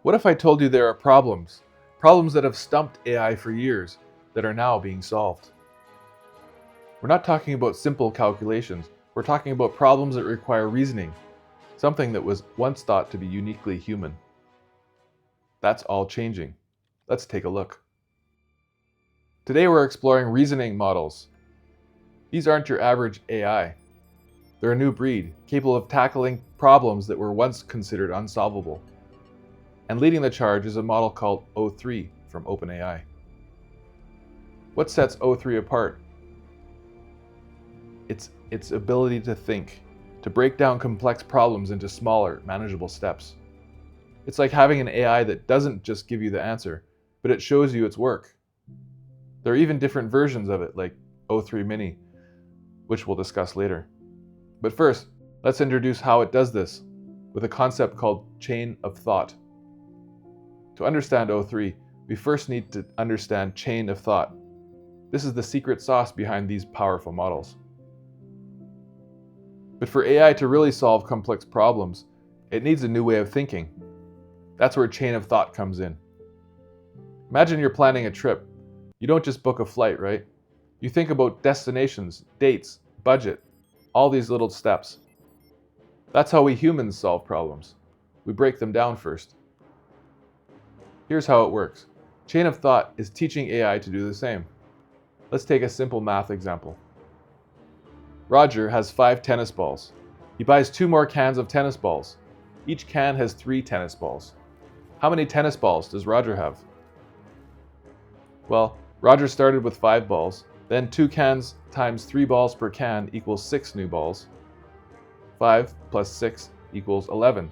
What if I told you there are problems that have stumped AI for years, that are now being solved? We're not talking about simple calculations, we're talking about problems that require reasoning, something that was once thought to be uniquely human. That's all changing. Let's take a look. Today we're exploring reasoning models. These aren't your average AI. They're a new breed, capable of tackling problems that were once considered unsolvable. And leading the charge is a model called O3 from OpenAI. What sets O3 apart? It's its ability to think, to break down complex problems into smaller, manageable steps. It's like having an AI that doesn't just give you the answer, but it shows you its work. There are even different versions of it, like O3 Mini, which we'll discuss later. But first, let's introduce how it does this, with a concept called chain of thought. To understand O3, we first need to understand chain of thought. This is the secret sauce behind these powerful models. But for AI to really solve complex problems, it needs a new way of thinking. That's where chain of thought comes in. Imagine you're planning a trip. You don't just book a flight, right? You think about destinations, dates, budget, all these little steps. That's how we humans solve problems. We break them down first. Here's how it works. Chain of thought is teaching AI to do the same. Let's take a simple math example. Roger has 5 tennis balls. He buys 2 more cans of tennis balls. Each can has 3 tennis balls. How many tennis balls does Roger have? Well, Roger started with 5 balls, then 2 cans times 3 balls per can equals 6 new balls. 5 plus 6 equals 11.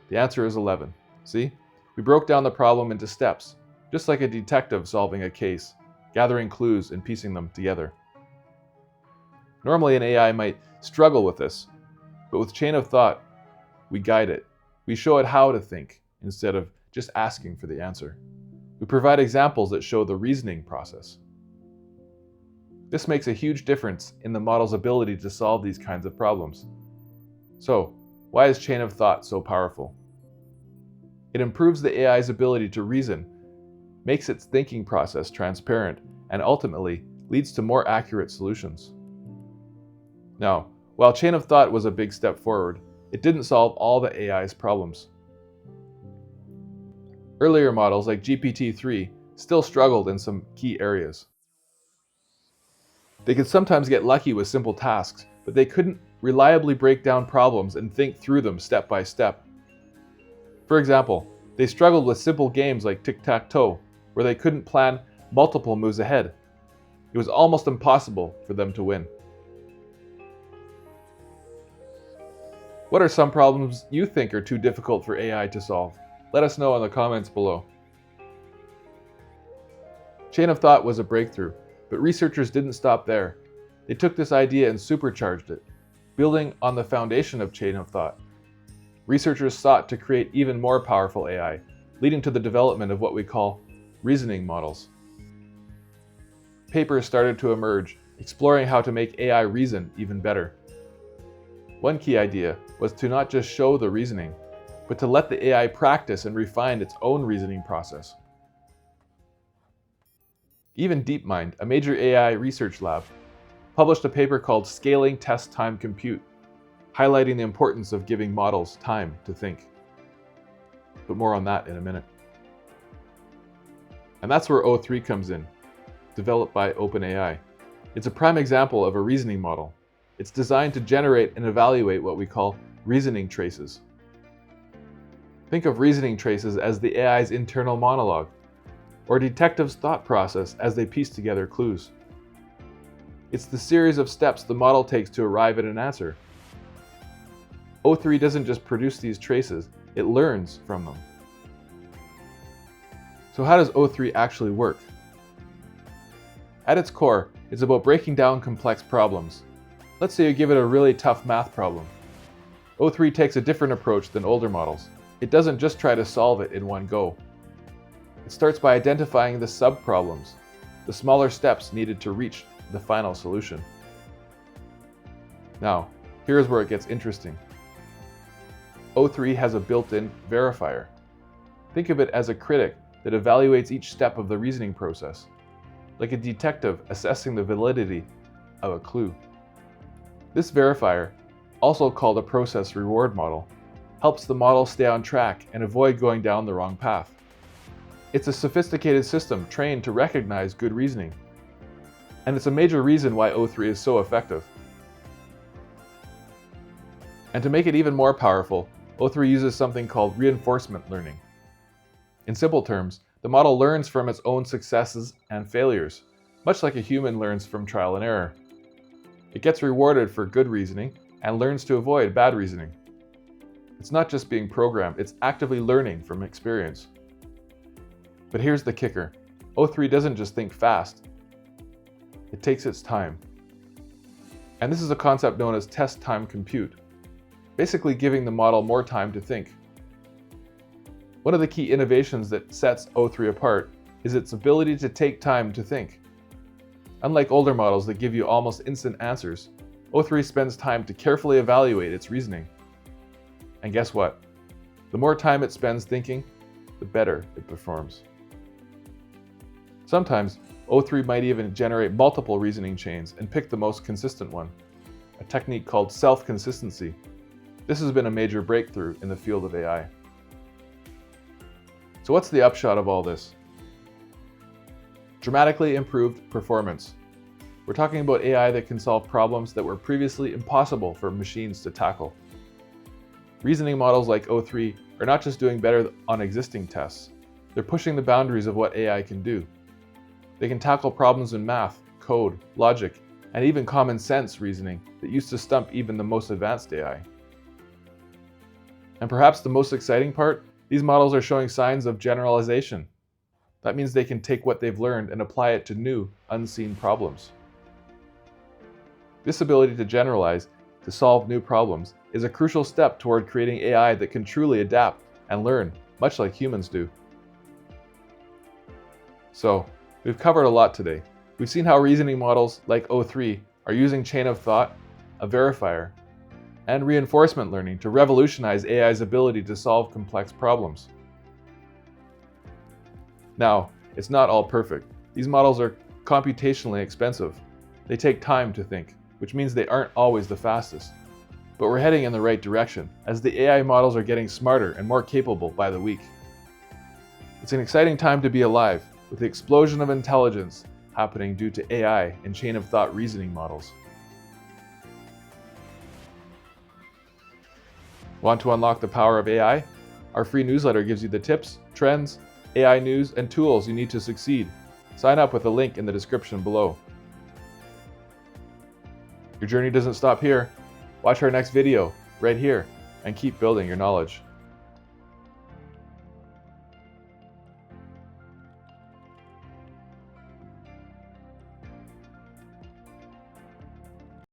The answer is 11. See? We broke down the problem into steps, just like a detective solving a case, gathering clues and piecing them together. Normally an AI might struggle with this, but with chain of thought, we guide it. We show it how to think instead of just asking for the answer. We provide examples that show the reasoning process. This makes a huge difference in the model's ability to solve these kinds of problems. So, why is chain of thought so powerful? It improves the AI's ability to reason, makes its thinking process transparent, and ultimately leads to more accurate solutions. Now, while chain of thought was a big step forward, it didn't solve all the AI's problems. Earlier models like GPT-3 still struggled in some key areas. They could sometimes get lucky with simple tasks, but they couldn't reliably break down problems and think through them step by step. For example, they struggled with simple games like tic-tac-toe, where they couldn't plan multiple moves ahead. It was almost impossible for them to win. What are some problems you think are too difficult for AI to solve? Let us know in the comments below. Chain of thought was a breakthrough, but researchers didn't stop there. They took this idea and supercharged it, building on the foundation of chain of thought. Researchers sought to create even more powerful AI, leading to the development of what we call reasoning models. Papers started to emerge, exploring how to make AI reason even better. One key idea was to not just show the reasoning, but to let the AI practice and refine its own reasoning process. Even DeepMind, a major AI research lab, published a paper called Scaling Test Time Compute, highlighting the importance of giving models time to think. But more on that in a minute. And that's where O3 comes in, developed by OpenAI. It's a prime example of a reasoning model. It's designed to generate and evaluate what we call reasoning traces. Think of reasoning traces as the AI's internal monologue, or a detective's thought process as they piece together clues. It's the series of steps the model takes to arrive at an answer. O3 doesn't just produce these traces, it learns from them. So how does O3 actually work? At its core, it's about breaking down complex problems. Let's say you give it a really tough math problem. O3 takes a different approach than older models. It doesn't just try to solve it in one go. It starts by identifying the sub-problems, the smaller steps needed to reach the final solution. Now, here's where it gets interesting. O3 has a built-in verifier. Think of it as a critic that evaluates each step of the reasoning process, like a detective assessing the validity of a clue. This verifier, also called a process reward model, helps the model stay on track and avoid going down the wrong path. It's a sophisticated system trained to recognize good reasoning, and it's a major reason why O3 is so effective. And to make it even more powerful, O3 uses something called reinforcement learning. In simple terms, the model learns from its own successes and failures, much like a human learns from trial and error. It gets rewarded for good reasoning and learns to avoid bad reasoning. It's not just being programmed, it's actively learning from experience. But here's the kicker. O3 doesn't just think fast. It takes its time. And this is a concept known as test time compute, basically giving the model more time to think. One of the key innovations that sets O3 apart is its ability to take time to think. Unlike older models that give you almost instant answers, O3 spends time to carefully evaluate its reasoning. And guess what? The more time it spends thinking, the better it performs. Sometimes, O3 might even generate multiple reasoning chains and pick the most consistent one, a technique called self-consistency. This has been a major breakthrough in the field of AI. So what's the upshot of all this? Dramatically improved performance. We're talking about AI that can solve problems that were previously impossible for machines to tackle. Reasoning models like O3 are not just doing better on existing tests, they're pushing the boundaries of what AI can do. They can tackle problems in math, code, logic, and even common sense reasoning that used to stump even the most advanced AI. And perhaps the most exciting part, these models are showing signs of generalization. That means they can take what they've learned and apply it to new, unseen problems. This ability to generalize, to solve new problems, is a crucial step toward creating AI that can truly adapt and learn, much like humans do. So, we've covered a lot today. We've seen how reasoning models like O3 are using chain of thought, a verifier, and reinforcement learning to revolutionize AI's ability to solve complex problems. Now, it's not all perfect. These models are computationally expensive. They take time to think, which means they aren't always the fastest. But we're heading in the right direction, as the AI models are getting smarter and more capable by the week. It's an exciting time to be alive, with the explosion of intelligence happening due to AI and chain of thought reasoning models. Want to unlock the power of AI? Our free newsletter gives you the tips, trends, AI news, and tools you need to succeed. Sign up with the link in the description below. Your journey doesn't stop here. Watch our next video right here and keep building your knowledge.